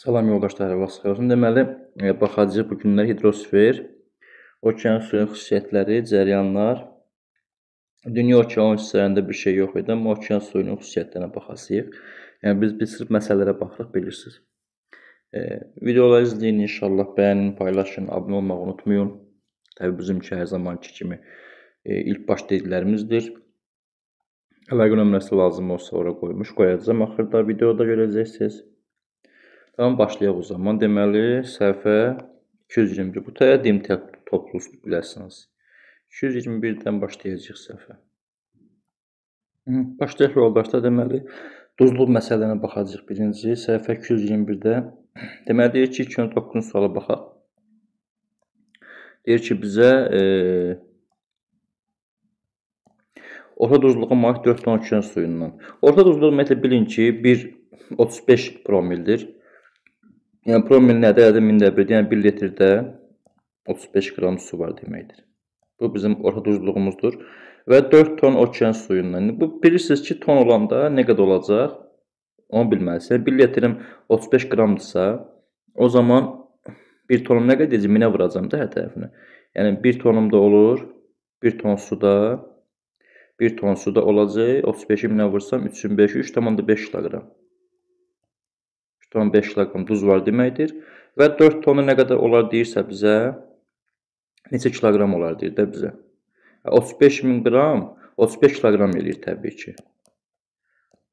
Salam yoldaşlar, vaxt xeyir olsun. Deməli, baxacağıq bu günlər hidrosfer, okean suyun xüsusiyyətləri, cəryanlar. Dünya okean hissələrində bir şey yox idi, amma okean suyunun xüsusiyyətlərinə baxacağıq. Yəni biz sırf məsələlərə baxırıq, bilirsiniz. Videoları izləyin inşallah, bəyənin, paylaşın, abunə olmağı unutmayın. Təbii bizimki hər zamanki kimi ilk baş dediklərimizdir. Əlaqə nömrəsi lazım olsa ora qoyacağam. Axırda videoda görəcəksiniz. Tamam, başlayaq o zaman. Deməli, səhifə 221. Bu təyə dim toplusu biləsiniz. 221-dən başlayacaq səhifə. Başlayaq yoldaşlar. Deməli, duzluq məsələlərinə baxacaq birinci. Səhifə 221-də. Deməli, deyir ki, 2009 suala baxaq. Deyir ki, bizə orta duzluğa malik 4 ton okean suyundan. Orta duzluq ümumiyyətlə bilin ki, 1,35 promildir. Yəni promil nədir? Ədəd mində bir, yəni 1 litrdə 35 qram su var deməkdir. Bu bizim orta duzluğumuzdur. Və 4 ton okean suyundan. Bu bilirsiniz ki, ton olanda nə qədər olacaq? Onu bilməlisiniz. 1 litrim 35 qramdırsa, o zaman 1 tonum nə qədər deyəcəm? 1000-ə vuracam da hər tərəfinə. Yəni 1 tonum da olur. 1 ton suda 1 ton suda olacaq. 35-i 1000-ə vursam 3500, 3,5 kiloqram. 5 kiloqram duz var deməkdir. Və 4 tonu nə qədər olar deyirsə bizə, neçə kiloqram olar deyir də bizə. 35.000 qram, 35 kiloqram eləyir təbii ki.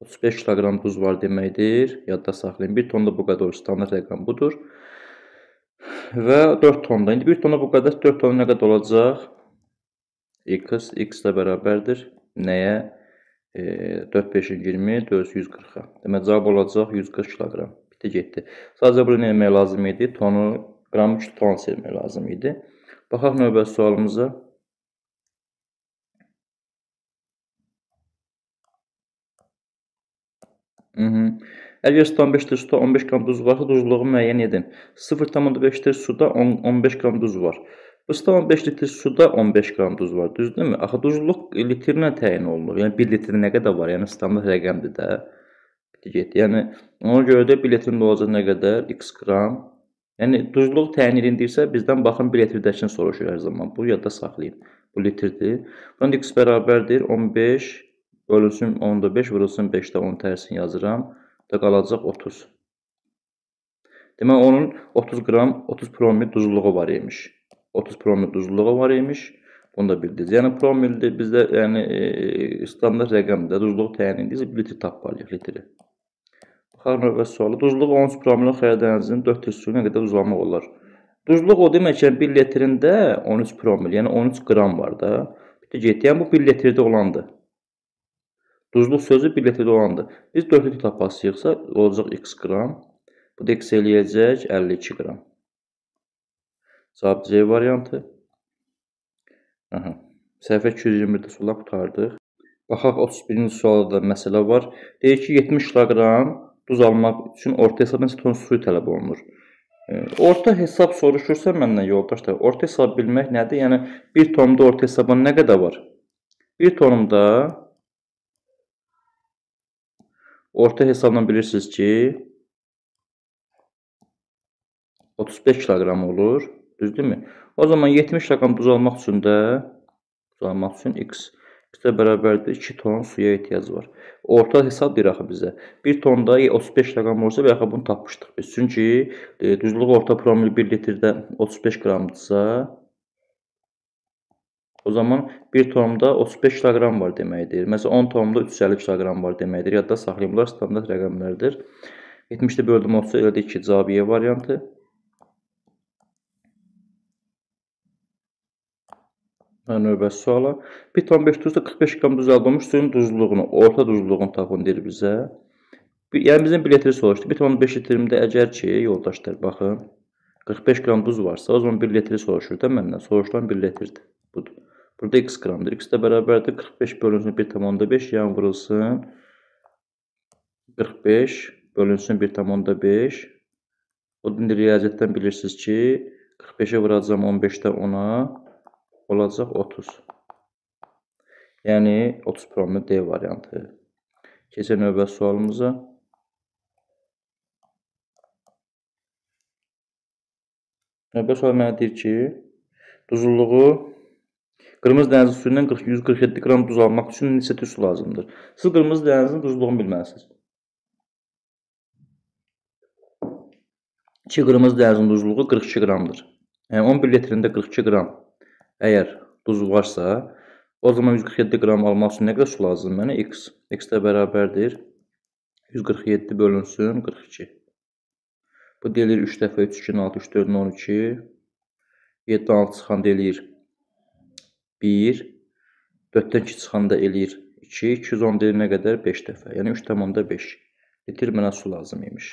35 kiloqram duz var deməkdir. Yadda saxlayın. 1 tonda bu qədər standart rəqəm budur. Və 4 tonda. İndi 1 tona bu qədər, 4 tona nə qədər olacaq? X də bərabərdir. Nəyə? 4, 5, 20, 4, 140-a. Demək, cavab olacaq 140 kiloqram. Getdi. Sadəcə burada nə etmək lazım idi? Tonu, qramı ton silmək lazım idi. Baxaq növbəti sualımıza. Əgər 0,5 litr suda 15 qram duz varsa, duzluğu müəyyən edin. 0,5 litr suda 15 qram duz var. Bu 0,5 litr suda 15 qram duz var, düzdürmü? Axı duzluq litrlə təyin olunur. Yəni 1 litrdə nə qədər var? Yəni standart rəqəmdir də. Getdi. Yəni ona görə də 1 litrində olacaq nə qədər? X qram. Yəni duzluq təyin edildirsə, bizdən baxın 1 litrdəkini soruşur hər zaman. Bu yadda saxlayın. Bu litrdir. Bunun X bərabərdir 15 bölünsün 10-da 5 vurulsun 5-də 10 tərsini yazıram. Da qalacaq 30. Demək onun 30 qram 30 promil duzluğu var imiş. 30 promil duzluğu var imiş. Bunu da bildiniz. Yəni promildir bizdə yəni standart rəqəmdir. Duzluq təyin edilirsə 1 litr tapmalıyıq litri. Baxaq növbəti sualı. Duzluq 13 promilin xəyal dənizinin 4 litr suyu nə qədər duzlamaq olar? Duzluq o demək ki, 1 litrində 13 promil, yəni 13 qram var da. Getdi. Yəni bu 1 litrdə olandır. Duzluq sözü 1 litrdə olandır. Biz 4 litr tapasıyıqsa olacaq x qram. Bu da x eləyəcək 52 qram. Cavab C variantı. Səhifə 221-də suala qutardıq. Baxaq 31-ci sualda məsələ var. Deyir ki, 70 kiloqram duz almaq üçün orta hesab neçə ton suyu tələb olunur? Orta hesab soruşursa məndən yoldaşlar, orta hesab bilmək nədir? Yəni 1 tonumda orta hesabın nə qədər var? 1 tonumda orta hesabdan bilirsiniz ki 35 kiloqram olur. Düzdürmü? O zaman 70 kiloqram duz almaq üçün x də bərabərdir 2 ton suya ehtiyac var. Orta hesab deyir axı bizə. 1 tonda 35 kiloqram olsa və yaxud bunu tapmışdıq biz. Çünki duzluq orta promil 1 litrdə 35 qramdırsa, o zaman 1 tonumda 35 kiloqram var deməkdir. Məsələn 10 tonumda 350 kiloqram var deməkdir. Yadda saxlayın, bunlar standart rəqəmlərdir. 70-də böldüm 30, elədik ki, cavab E variantı. Növbəti suala. 1 ton 5 duzda 45 qram duz alınmış suyun duzluğunu, orta duzluğunu tapın deyir bizə. Yəni bizim 1 litri soruşdu. 1 ton 5 litrimdə əgər ki, yoldaşlar, baxın, 45 qram duz varsa, o zaman 1 litri soruşur da məndən. Soruşulan 1 litrdir. Budur. Burada x qramdır. X də bərabərdir 45 bölünsün 1,5, yəni vurulsun 45 bölünsün 1,5. O indi riyaziyyatdan bilirsiniz ki, 45-ə vuracam 15-də 10-a. Olacaq 30. Yəni 30 promil D variantı. Keçək növbəti sualımıza. Növbəti sual mənə deyir ki, duzluluğu qırmızı dənizin suyundan 147 qram duz almaq üçün neçə litr su lazımdır? Siz qırmızı dənizin duzluğunu bilməlisiniz. Ki qırmızı dənizin duzluğu 42 qramdır. Yəni 11 litrində 42 qram əgər duz varsa, o zaman 147 qram almaq üçün nə qədər su lazımdır mənə? X. X də bərabərdir 147 bölünsün 42. Bu deyilir 3 dəfə 3, 2, 6, 3, 4, 12. 7, 6 çıxanda eləyir 1. 4-dən 2 çıxanda eləyir 2. 210 deyil nə qədər? 5 dəfə. Yəni 3,5 litr mənə su lazım imiş.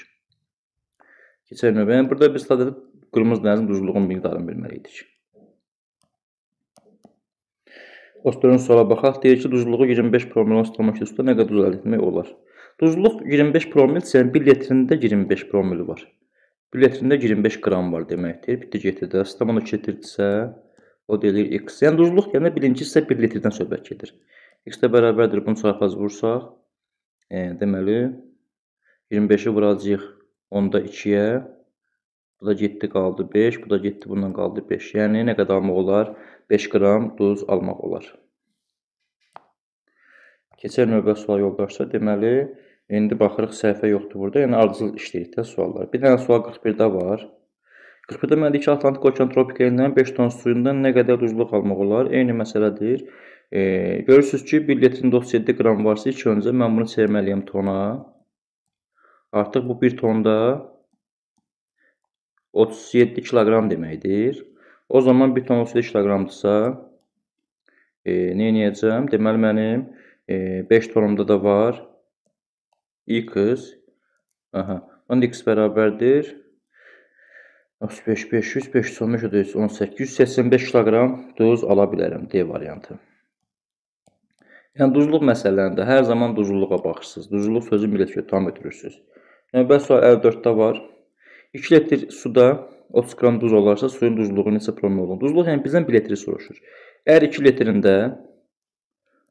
Keçək növbəyə. Yəni burada biz sadəcə qırmızı dənizin duzluğunun miqdarını bilməliydik. 34-cü suala baxaq. Deyir ki, duzluğu 25 promil 0,2 suda nə qədər duz əldə etmək olar? Duzluq 25 promilsə, 1 litrində 25 promil var. 1 litrində 25 qram var deməkdir. Bitdi getdi. Sistem 12 litrdirsə, o deyilir X. Yəni duzluq yəni birinci hissə 1 litrdən söhbət gedir. X də bərabərdir. Bunu çarpaz vursaq, deməli 25-i vuracağıq 10-da 2-yə. Bu da getdi qaldı 5, bu da getdi bundan qaldı 5. Yəni nə qədər almaq olar? 5 qram duz almaq olar. Keçək növbəti sual yoldaşlar. Deməli, indi baxırıq səhvə yoxdur burada. Yəni ardıcıl işləyirik də suallar. Bir dənə sual 41-də var. 41-də mənə deyir ki, Atlantik Okean tropik elindən 5 ton suyundan nə qədər duzluq almaq olar? Eyni məsələdir. Görürsünüz ki, 1 litrində 37 qram varsa, ilk öncə mən bunu çevirməliyəm tona. Artıq bu 1 tonda 37 kilogram deməkdir. O zaman 1 ton 37 kilogramdırsa, nə edəcəm? Deməli, mənim 5 tonumda da var X. Onda X bərabərdir 35, 500, 515, 18, 185 kilogram duz ala bilərəm. D variantı. Yəni, duzluq məsələlərində hər zaman duzluluğa baxırsınız. Duzluq sözü millət tam ötürürsünüz. Növbəti sual 54-də var. 2 litr suda 30 qram duz olarsa, suyun duzluğu neçə promil olur? Duzluq yəni bizdən 1 litri soruşur. Əgər 2 litrində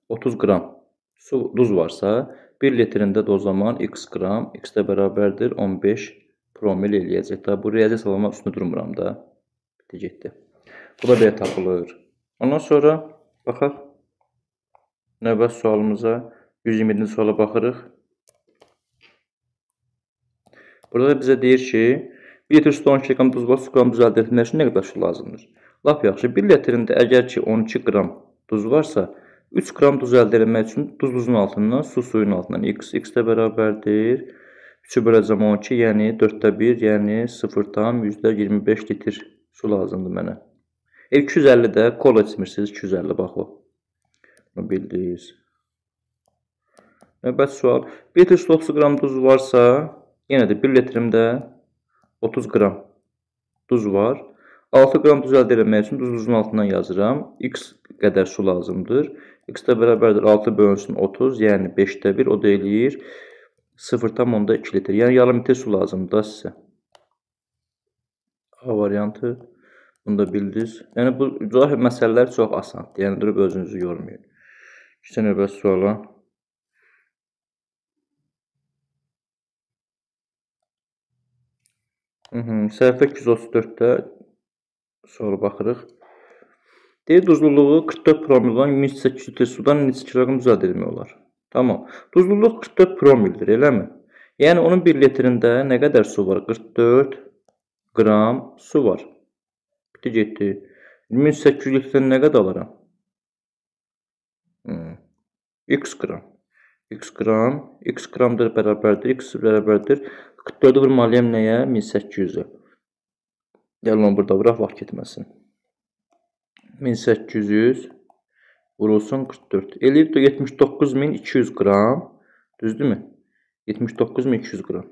30 qram duz varsa, 1 litrində də o zaman x qram, x də bərabərdir 15 promil eləyəcək. Bu riyaziyyat salama üstünə durmuram da. Bitti, getdi. Bu da belə tapılır. Ondan sonra baxaq növbəti sualımıza, 127-ci suala baxırıq. Burada da bizə deyir ki, 1 litr suda 12 qram duz var, 100 qram duz əldə etmək üçün nə qədər su lazımdır? Lap yaxşı, 1 litrində əgər ki 12 qram duz varsa, 3 qram duz əldə etmək üçün duzun altından, suyun altından x də bərabərdir. 3-ü böləcəm 12, yəni 4-də 1, yəni 0,25 litr su lazımdır mənə. 250 də kola içmirsiniz, 250 bax o. Bunu bildiniz. Növbəti sual. 1 litr suda 30 qram duz varsa, yenə də 1 litrimdə 30 qram duz var. 6 qram duz əldə etmək üçün duzun altından yazıram. X qədər su lazımdır. X də bərabərdir 6 bölünsün 30, yəni 5-də 1, o da eləyir 0,2 litr. Yəni yarım litr su lazımdır da sizə. A variantı. Bunu da bildiniz. Yəni bu coğrafiya məsələləri çox asandır. Yəni durub özünüzü yormayın. Keçək növbəti suala. Səhifə 234-də suala baxırıq. Deyir, duzluluğu 44 promil olan 108 litr sudan neçə kiloqram duz əldə etmək olar? Tamam. Duzluluq 44 promildir, eləmi? Yəni onun 1 litrində nə qədər su var? 44 qram su var. Bitti, getdi. 1800 litrdən nə qədər alaram? X qram. X qram. X qramdır bərabərdir. X bərabərdir. 44-ü vurmalıyam nəyə? 1800-ə. Gəlin onu burada vuraq, vaxt getməsin. 1800 vurulsun 44. Eləyib 79200 qram. Düzdürmü? 79200 qram.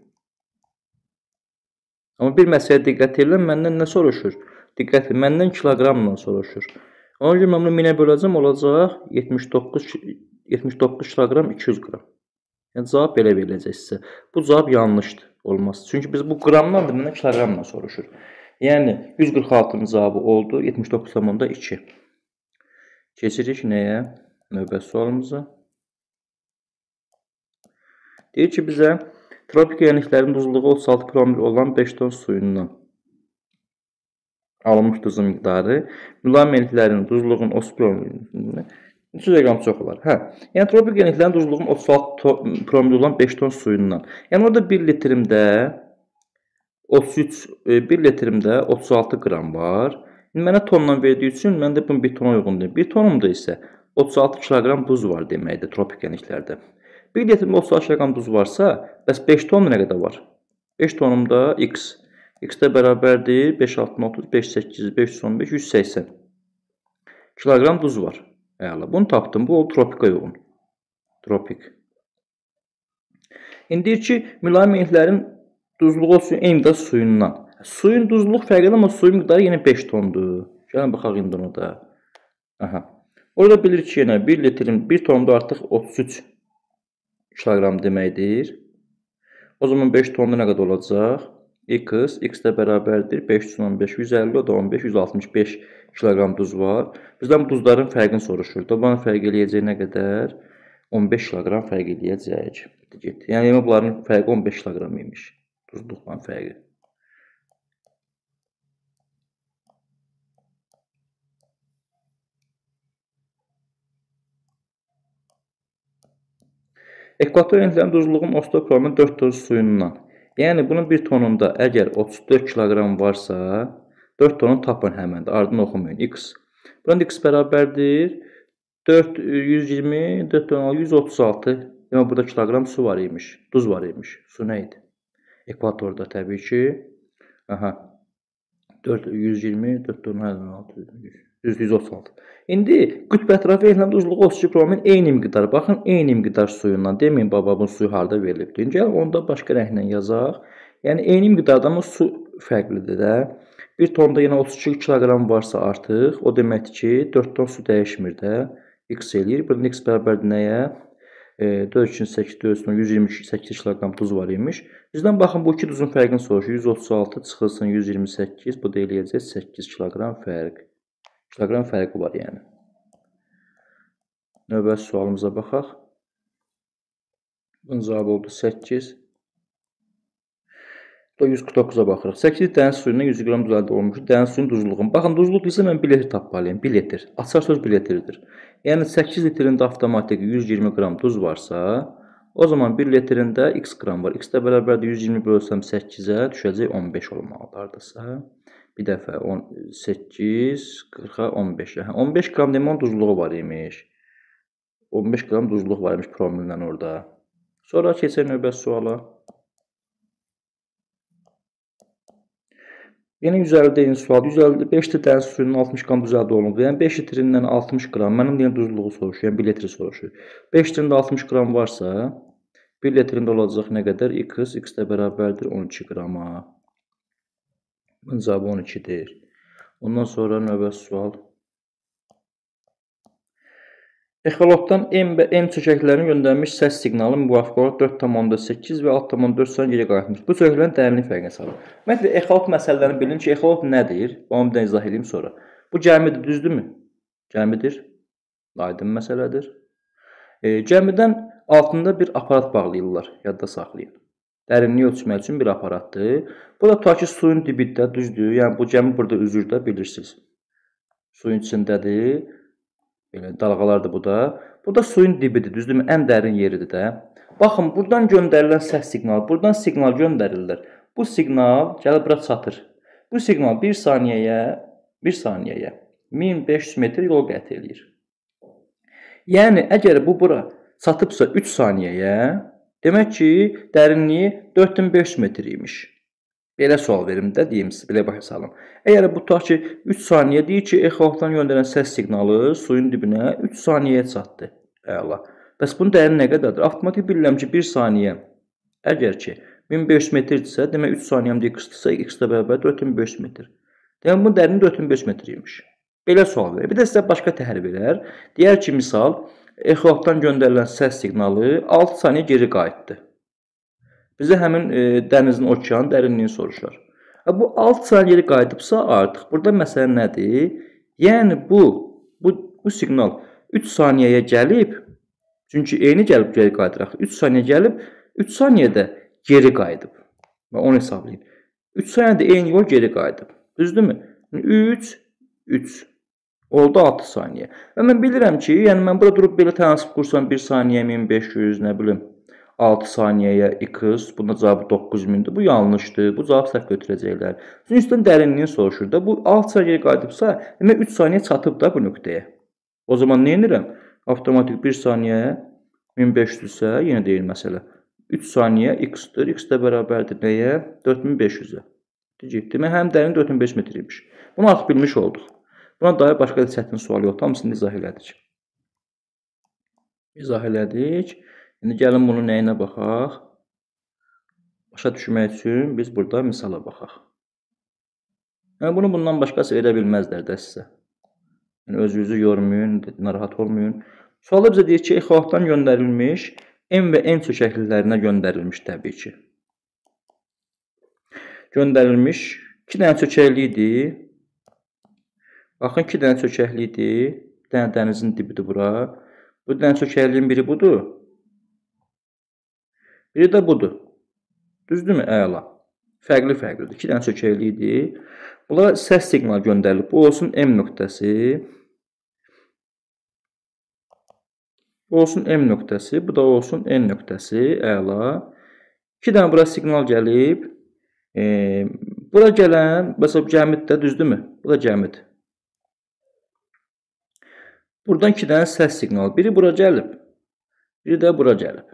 Amma bir məsələyə diqqət edin, məndən nə soruşur? Diqqət edin, məndən kiloqramla soruşur. Ona görə mən bunu 1000-ə böləcəm, olacaq 79 kiloqram 200 qram. Yəni cavab belə veriləcək sizə. Bu cavab yanlışdır, olmaz. Çünki biz bu qramlardır, məndən kiloqramla soruşur. Yəni 146-nın cavabı oldu 79,2. Keçirik nəyə? Növbəti sualımıza. Deyir ki, bizə tropik yeganliklərin duzluğu 36 promil olan 5 ton suyundan alınmış duzun miqdarı mülayim yeniklərin duzluğun 300 qram çox olar. Hə. Yəni tropik yeniklərin duzluğun 36 promil olan 5 ton suyundan. Yəni orada 1 litrimdə 1 litrimdə 36 qram var. İndi mənə tonla verdiyi üçün mən də bunu 1 tona uyğun deyim. 1 tonumda isə 36 kiloqram duz var deməkdir tropik yeniklərdə. 1 litrimdə 36 kiloqram duz varsa, bəs 5 ton nə qədər var? 5 tonumda x. X də bərabərdir 5 6 30 5 8 515 180 kiloqram duz var. Əla. Bunu tapdım. Bu tropika uyğun. Tropik. İndi deyir ki, mülayim yeniklərin duzluğu olsun eyni miqdar suyundan. Suyun duzluq fərqlidir, amma suyun miqdarı yenə 5 tondur. Gəlin baxaq indi ona da. Aha. Orada bilir ki, yenə 1 litrin 1 tonda artıq 33 kiloqram deməkdir. O zaman 5 tonda nə qədər olacaq? X də bərabərdir 515 150, o da 15 165 kiloqram duz var. Bizdən duzların fərqini soruşur. Bunların fərq eləyəcək nə qədər? 15 kiloqram fərq eləyəcək. Yəni bunların fərqi 15 kiloqram imiş. Duzluqla fərqi. Ekvator yeniklərinin duzluğun ostal promilə 4 ton suyundan. Yəni bunun 1 tonunda əgər 34 kiloqram varsa, 4 tonu tapın həmən də. Ardını oxumayın. X. Bunun x bərabərdir 4 120 4 ton 136. Yəni burada kiloqram su var imiş. Duz var imiş. Su nə idi? Ekvatorda təbii ki. Aha. 4 120 4 ton 136. İndi qütb ətrafı yeniklərin duzluğu 32 promil eyni miqdar. Baxın, eyni miqdar suyundan. Deməyin, baba, bu suyu harda verilibdir. Gəlin, onda başqa rənglə yazaq. Yəni, eyni miqdarda amma su fərqlidir də. 1 tonda yenə 32 kiloqram varsa artıq, o deməkdir ki, 4 ton su dəyişmir də. X eləyir. Burada x bərabərdir nəyə? 4 2 8 4 128 kiloqram duz var imiş. Bizdən baxın, bu iki duzun fərqini soruşur. 136 çıxılsın 128, bu da eləyəcək 8 kiloqram fərq. Kiloqram fərqi var yəni. Növbəti sualımıza baxaq. Bunun cavabı oldu 8. 149-a baxırıq. 8 dəniz suyundan 100 qram duz əldə olunmuş. Dəniz suyunun duzluğu. Baxın, duzluq isə mən 1 litr tapmalıyım. 1 litr. Açar söz 1 litrdir. Yəni 8 litrində avtomatik 120 qram duz varsa, o zaman 1 litrində x qram var. X də bərabərdir 120 bölsəm 8-ə düşəcək 15 olmalıdır hardasa. Bir dəfə 8, 40-a 15. 15 qram demə duzluğu var imiş. 15 qram duzluq var imiş promillə orada. Sonra keçək növbəti suala. Yenə 150 deyilin sual. 150 5 litr dəniz suyunun 60 qram duz əldə olunur. Yəni 5 litrindən 60 qram. Mənim deyən duzluğu soruşur. Yəni 1 litri soruşur. 5 litrində 60 qram varsa, 1 litrində olacaq nə qədər? X. X də bərabərdir 12 qrama. Bunun cavabı 12-dir. Ondan sonra növbəti sual. Exolotdan M çökəklərinin göndərilmiş səs siqnalı müvafiq olaraq 4,8 və 6,4 saniyə geri qayıtmış. Bu çökəklərin dərinlik fərqini salır. Ümumiyyətlə, exolot məsələlərini bilin ki, exolot nədir? Onu bir də izah edeyim sonra. Bu gəmidir, düzdürmü? Gəmidir. Aydın məsələdir. Gəmidən altında bir aparat bağlayırlar. Yadda saxlayın. Dərinliyi ölçmək üçün bir aparatdır. Bu da tutaq ki, suyun dibində, düzdür. Yəni, bu gəmi burada üzür də bilirsiniz. Suyun içindədir. Belə dalğalardır bu da. Bu da suyun dibidir, düzdürmü? Ən dərin yeridir də. Baxın, buradan göndərilən səs siqnalı, buradan siqnal göndərirlər. Bu siqnal gəlib bura çatır. Bu siqnal 1 saniyəyə 1500 metr yol qət edir. Yəni, əgər bu bura çatıbsa 3 saniyəyə, demək ki, dərinliyi 4500 metr imiş. Belə sual verim də, deyim sizə, belə başa salım. Əgər bu tutaq ki, 3 saniyə deyir ki, exolotdan göndərən səs siqnalı suyun dibinə 3 saniyəyə çatdı. Əla. Bəs bunun dərinliyi nə qədərdir? Avtomatik bilirəm ki, 1 saniyə əgər ki, 1500 metrdirsə, demək 3 saniyəmdə x-dirsə, x də bərabər 4500 metr. Demək, bunun dərinliyi 4500 metr imiş. Belə sual verir. Bir də sizə başqa təhər verər. Deyər ki, misal, exolotdan göndərilən səs siqnalı 6 saniyə geri qayıtdı. Bizə həmin dənizin, okeanın dərinliyini soruşar. Bu 6 saniyə geri qayıdıbsa artıq, burada məsələ nədir? Yəni bu siqnal 3 saniyəyə gəlib, çünki eyni gəlib geri qayıdıraq. 3 saniyə gəlib, 3 saniyədə geri qayıdıb. Və onu hesablayın. 3 saniyədə eyni yol geri qayıdıb. Düzdürmü? 3, 3. Oldu 6 saniyə. Və mən bilirəm ki, yəni mən burada durub belə tənansıb qursam 1 saniyə 1500, nə bilim 6 saniyəyə x, bunda cavabı 9000-dir. Bu yanlışdır. Bu cavab səhv götürəcəklər. Üstün dərinliyi soruşur da. Bu 6 saniyəyə qayıdıbsa, demək 3 saniyə çatıb da bu nöqtəyə. O zaman nə edirəm? Avtomatik 1 saniyə 1500-sə, yenə deyil məsələ. 3 saniyə x-dir. X də bərabərdir nəyə? 4500-ə. Demək, həm dərin 4500 metr imiş. Bunu artıq bilmiş olduq. Buna dair başqa da çətin sual yoxdur. Hamısını izah elədik. İzah elədik. İndi gəlin bunun nəyinə baxaq. Başa düşmək üçün biz burada misala baxaq. Yəni, bunu bundan başqası edə bilməzlər də sizə. Yəni, özünüzü yormayın, narahat olmayın. Sualda bizə deyir ki, ixalatdan göndərilmiş M və N çökəkliklərinə göndərilmiş təbii ki. Göndərilmiş 2 dənə çökəklikdir. Baxın, 2 dənə çökəklikdir. Bir dənə dənizin dibidir bura. Bu dənə çökəkliyin biri budur. Biri də budur. Düzdürmü? Əla. Fərqli-fərqlidir. 2 dənə çökəklikdir. Bunlara səs siqnal göndərilib. Bu olsun M nöqtəsi. Bu olsun M nöqtəsi. Bu da olsun N nöqtəsi. Əla. 2 dənə bura siqnal gəlib. Bura gələn, məsələn, gəmid də, düzdürmü? Bu da gəmid. Buradan 2 dənə səs siqnalı. Biri bura gəlib. Biri də bura gəlib.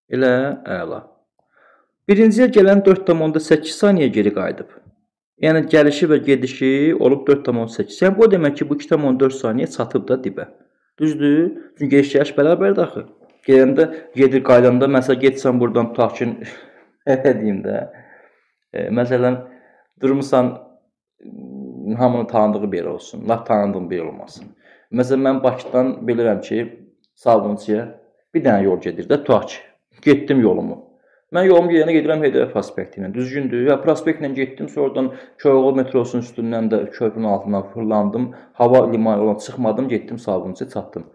Elə, əla. Birinciyə gələn 4,8 saniyə geri qayıdıb. Yəni, gəlişi və gedişi olub 4,8. Yəni, bu demək ki, bu 2,4 saniyə çatıb da dibə. Düzdür? Çünki gediş-gəliş bərabərdir axı. Gedəndə, gedir, qaydanda, məsələn, getsən buradan tutaq ki, deyim də, məsələn, durmusan, hamının tanıdığı bir yer olsun, laf tanıdığım bir yer olmasın. Məsələn, mən Bakıdan bilirəm ki, Sabunçiyə bir dənə yol gedir də, tutaq ki, getdim yolumu. Mən yolumu gedənə gedirəm Heydər prospekti ilə, düzgündür. Ya, prospekt ilə getdim, sonradan Köroğlu metrosunun üstündən də köprünün altından fırlandım, hava limanı olan çıxmadım, getdim Sabunçiyə, çatdım.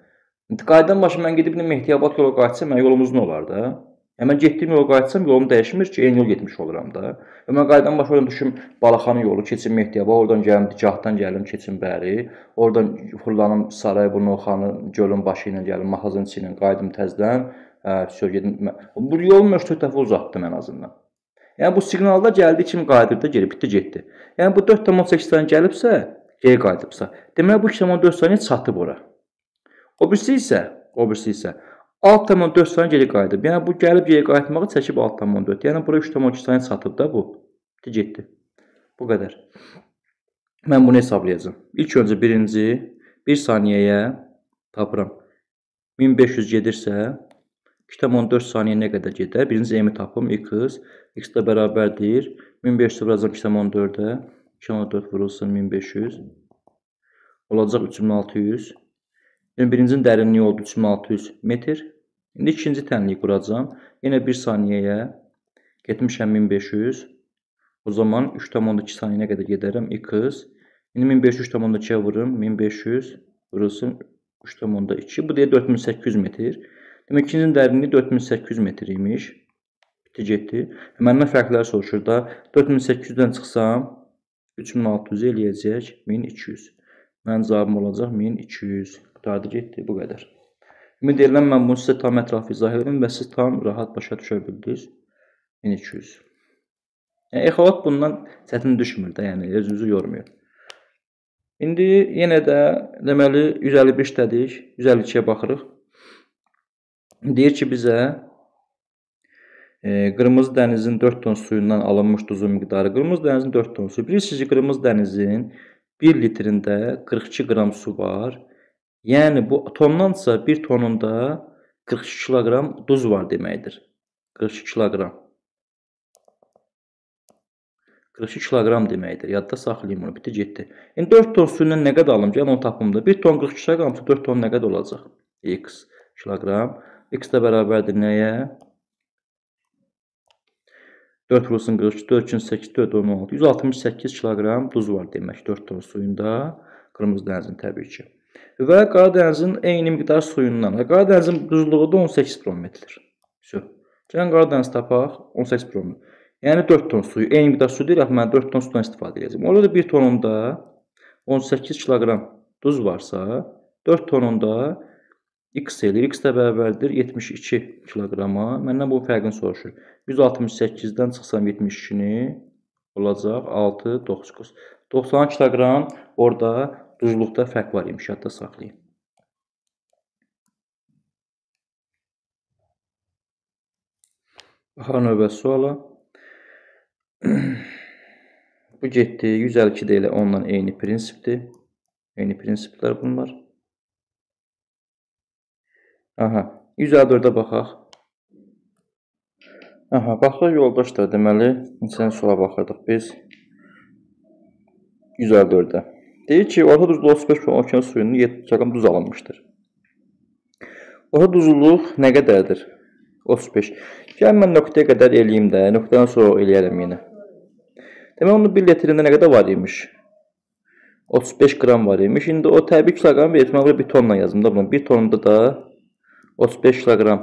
Qaydan başı mən gedib Mehdiabad yola qayıtsam, mən yolum uzun olar da. Mən getdiyim yola qayıtsam, yolum dəyişmir ki, eyni yol getmiş oluram da. Mən qaydan başı oradan düşüm Balaxanın yolu, keçim Mehdiyabad, oradan gəlim, Dicahdan gəlim, keçim Bəri. Oradan fırlanım Sarayburnu, Xanı, gölün başı ilə gəlim, Maxazın içi ilə qaydım təzdən. Gedim. Bu yolu mən 3-4 dəfə uzatdım ən azından. Yəni, bu siqnalda gəldiyi kimi qayıdır da geri, bitdi, getdi. Yəni, bu 4,8 saniyə gəlibsə, geri qayıdıbsa, demək bu 2,4 saniyə çatıb ora. O birisi isə 6,4 saniyə geri qayıdıb. Yəni, bu gəlib geri qayıtmağı çəkib 6,4. Yəni, bura 3,2 saniyə çatıb da bu. Getdi. Bu qədər. Mən bunu hesablayacağım. İlk öncə birinci 1 saniyəyə tapıram. 1500 gedirsə, 2,4 saniyə nə qədər gedər? Birinci M-i tapım, x. X də bərabərdir. 1500 vuracaq 2,4-ə. 2,4 vurulsun 1500. Olacaq 3600. Yəni, birincinin dərinliyi oldu 3600 metr. İndi ikinci tənliyi quracam. Yenə 1 saniyəyə getmişəm 1500. O zaman 3,2 saniyə nə qədər gedərəm? X. İndi 1500 3,2-yə vururum. 1500 vurulsun 3,2. Bu deyə 4800 metr. Demək, ikincinin dərinliyi 4800 metr imiş. Bitdi, getdi. Məndən fərqləri soruşur da. 4800-dən çıxsam 3600 eləyəcək 1200. Mənim cavabım olacaq 1200. Qutardı, getdi, bu qədər. Ümid edirəm, mən bunu sizə tam ətrafı izah edim və siz tam rahat başa düşə bildiniz. 1200. Yəni, ixalat bundan çətin düşmür də, yəni özünüzü yormuyor. İndi yenə də deməli 155-dədik, 152-yə baxırıq. Deyir ki, bizə Qırmızı dənizin 4 ton suyundan alınmış duzun miqdarı. Qırmızı dənizin 4 ton suyu. Bilirsiniz ki, Qırmızı dənizin 1 litrində 42 qram su var. Yəni, bu tondansa 1 tonunda 42 kiloqram duz var deməkdir. 42 kiloqram. 42 kiloqram deməkdir. Yadda saxlayayım bunu. Bitti, getdi. Yəni, 4 ton suyundan nə qədər alım? Gəlin onu tapımda. 1 ton 42 kiloqram, 4 ton nə qədər olacaq? X kiloqram. X də bərabərdir nəyə? 4 vurulsun 42, 4 üçün 8, 4, 16. 168 kiloqram duz var demək 4 ton suyunda. Qırmızı dənizin təbii ki. Və Qara dənizin eyni miqdar suyundan. Qara dənizin duzluğu da 18 promildir. Gəlin Qara dəniz tapaq 18 promil. Yəni 4 ton suyu. Eyni miqdar su deyil, mən 4 ton sudan istifadə edəcəm. Orada da 1 tonunda 18 kiloqram duz varsa, 4 tonunda x eləyir. X də bərabərdir 72 kiloqrama. Məndən bu fərqini soruşur. 168-dən çıxsam 72-ni olacaq 6, 9. 90 kiloqram orada duzluqda fərq var imiş, yadda saxlayın. Baxaq növbəti suala. Bu getdi. 152 də elə onunla eyni prinsipdir. Eyni prinsiplər bunlar. Aha, 154-ə baxaq. Aha, baxaq yoldaşlar, deməli, neçənci suala baxırdıq biz. 154-də. Deyir ki, orta duzlu 35 okyan suyunun 7 kiloqram duz alınmışdır. Orta duzluluq nə qədərdir? 35. Gəl mən nöqtəyə qədər eləyim də, nöqtədən sonra eləyərəm yenə. Demək, onun 1 litrində nə qədər var imiş? 35 qram var imiş. İndi o təbii kiloqram verir. Mən bir tonla yazdım da bunu. 1 tonunda da 35 kiloqram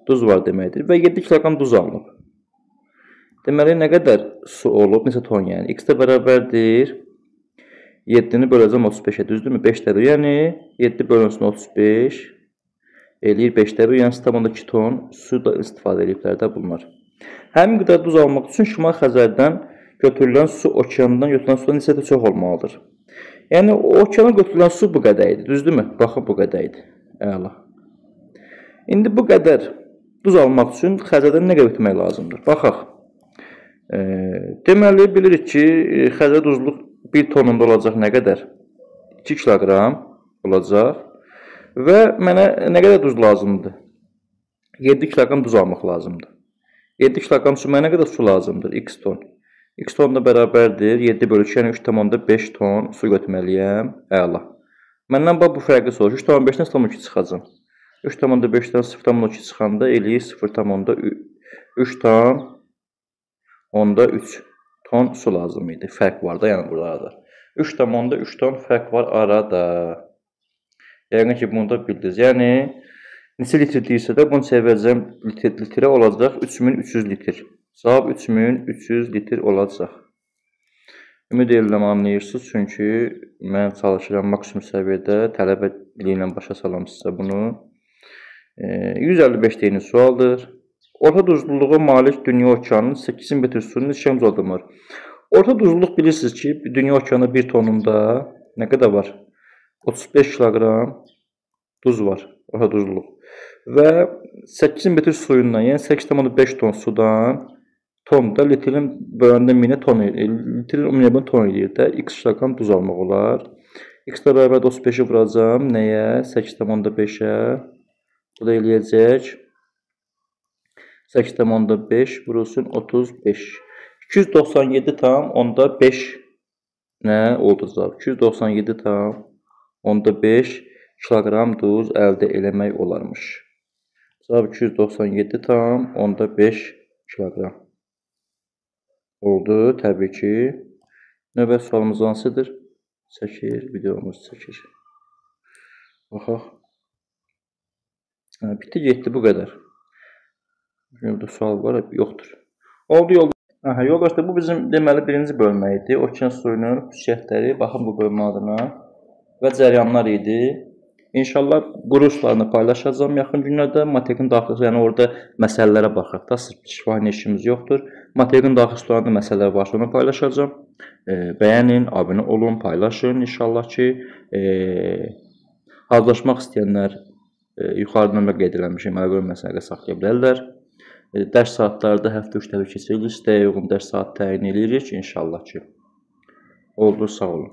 duz var deməkdir. Və 7 kiloqram duz alınıb. Deməli, nə qədər su olub? Neçə ton yəni? X də bərabərdir. 7-ni böləcəm 35-ə, düzdürmü? 5 dədir. Yəni, 7 bölünsün 35 eləyir 5 dədir. Yəni, sistemonda 2 ton su da istifadə ediblər də bunlar. Həmin qədər duz almaq üçün Şimal Xəzərdən götürülən su okeandan götürülən sudan nisbətən çox olmalıdır. Yəni, okeana götürülən su bu qədər idi, düzdürmü? Baxın, bu qədər idi. Əla. İndi bu qədər duz almaq üçün Xəzərdən nə qədər götürmək lazımdır? Baxaq. Deməli, bilirik ki, Xəzər duzluq 1 tonunda olacaq nə qədər? 2 kiloqram olacaq. Və mənə nə qədər duz lazımdır? 7 kiloqram duz almaq lazımdır. 7 kiloqram su mənə nə qədər su lazımdır? X ton. X ton da bərabərdir. 7 bölü 2, yəni 3,5 ton su götürməliyəm. Əla. Məndən bu fərqi soruşur. 3,5-dən 0,2 çıxacam. 3,5-dən 0,2 çıxanda eləyir 0,3 ton su lazım idi. Fərq var da, yəni burada. 3,3 ton fərq var arada. Yəqin ki, bunu da bildiniz. Yəni, neçə litr deyirsə də, bunu çevirəcəm litrə olacaq 3300 litr. Cavab 3300 litr olacaq. Ümid edirəm anlayırsınız, çünki mən çalışıram maksimum səviyyədə tələbə dili ilə başa salam sizə bunu. 155 deyini sualdır. Orta duzluluğa malik dünya okeanının 8 metr suyunun neçə uzadılır? Orta duzluluq bilirsiniz ki, dünya okeanı 1 tonunda nə qədər var? 35 kiloqram duz var, orta duzluluq. Və 8 metr suyundan, yəni 8,5 ton sudan ton da litrin böləndə 1000-ə ton eləyir. Litrin ümumiyyətlə ton eləyir də. X kiloqram duz almaq olar. X də bərabər 35-i vuracam. Nəyə? 8,5-ə. Bu da eləyəcək. 8,5 vurulsun 35. 297,5 nə oldu cavab? 297,5 kiloqram duz əldə eləmək olarmış. Cavab 297,5 kiloqram. Oldu, təbii ki. Növbəti sualımız hansıdır? Çəkir, videomuz çəkir. Baxaq. Bitti, getdi, bu qədər. Burada sual var, yoxdur. Oldu, yoldaşlar, bu bizim deməli birinci bölmə idi. Okean suyunun xüsusiyyətləri, baxın bu bölmə adına və cəryanlar idi. İnşallah quruslarını paylaşacağım yaxın günlərdə. Materikin daxil, yəni orada məsələlərə baxaq da, şifahi işimiz yoxdur. Materikin daxil sularında məsələlər var, onu paylaşacağım. Bəyənin, abunə olun, paylaşın. İnşallah ki, hazırlaşmaq istəyənlər yuxarıda nömrə qeyd edilmişim, əlaqə məsələyə saxlaya bilərlər. Dərs saatlarda həftə 3 dəfə keçirilir. İstəyə uyğun dərs saat təyin edirik inşallah ki. Oldu, sağ olun.